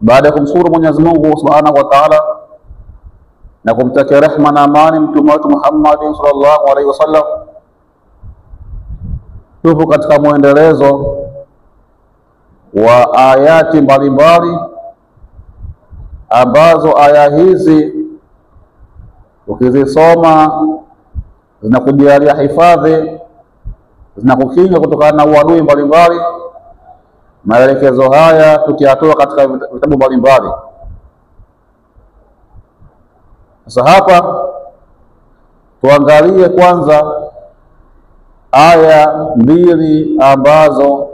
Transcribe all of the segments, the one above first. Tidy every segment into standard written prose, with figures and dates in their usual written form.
baada ya kumshukuru Mwenyezi Mungu Subhanahu wa Ta'ala na kumtakia rehema na amani mtume wetu Muhammad sallallahu alaihi wasallam, tupo katika muendelezo wa ayati mbalimbali ambazo aya hizi ukizisoma zinakujalia hifadhi, zinakukinga kutokana na uadui mbalimbali. Maelekezo haya tukiyatoa katika vitabu mbalimbali. Sasa hapa tuangalie kwanza aya mbili ambazo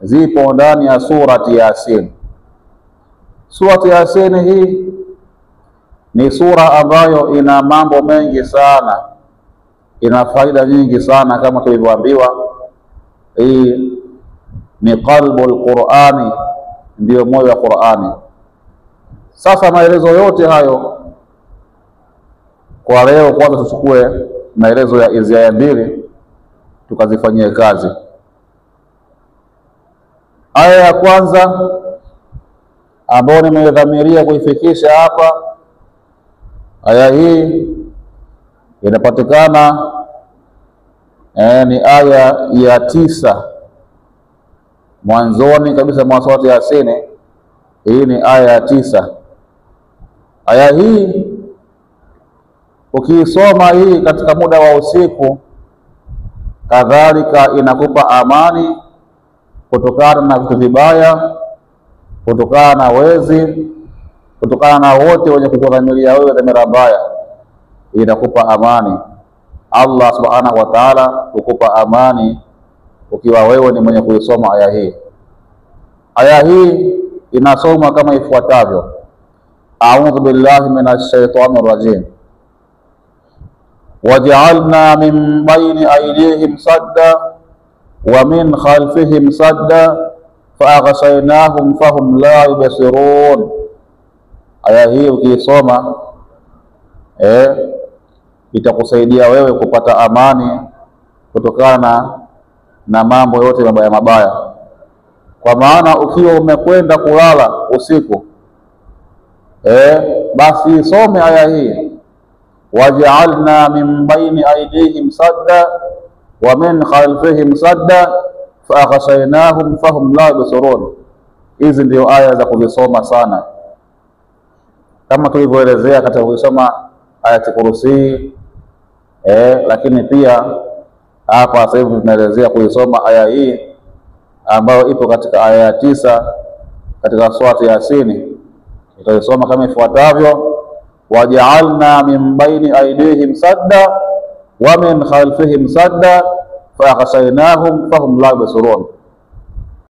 zipo ndani ya surati Yasin. Surati Yasin hii ni sura ambayo ina mambo mengi sana, ina faida nyingi sana kama tulivyoambiwa. Hii ni qalbul Qur'ani, ndio moyo wa Qur'ani. Sasa maelezo yote hayo kwa leo, kwanza tuchukue maelezo ya hizi aya mbili tukazifanyie kazi. Aya ya kwanza ambayo nimedhamiria kuifikisha hapa, aya hii inapatikana ni aya ya 9 mwanzoni kabisa mwa surati Yasin. Hii ni aya ya 9. Aya hii ukiisoma hii katika muda wa usiku, kadhalika inakupa amani kutokana na vitu vibaya, kutokana na wezi, kutokana na wote wenye kukudhamiria wewe dhamira mbaya. Inakupa amani. Allah subhanahu wa ta'ala hukupa amani ukiwa wewe ni mwenye kuisoma aya hii. Aya hii inasoma kama ifuatavyo: a'udhu billahi minash shaitanir rajim, waj'alna min bayni aydihim sadda wa min khalfihim sadda fa'aghshaynahum fahum la yubsirun. Aya hii ukiisoma itakusaidia wewe kupata amani kutokana na mambo yote mabaya mabaya. Kwa maana ukiwa umekwenda kulala usiku, basi isome aya hii, waj'alna min bayni aydihim sadda wa min khalfihim sadda fa'aghshaynahum fahum la yubsirun. Hizi ndio aya za kuzisoma sana, kama tulivyoelezea katika kusoma ayati Kursi. Lakini pia hapa sasa hivi tunaelezea kuisoma aya hii ambayo ipo katika aya ya 9 katika surati Yasin. Tutaisoma kama ifuatavyo: waj'alna min baini aydihim sadda wa min khalfihim sadda fa'aghshaynahum fahum la yubsirun.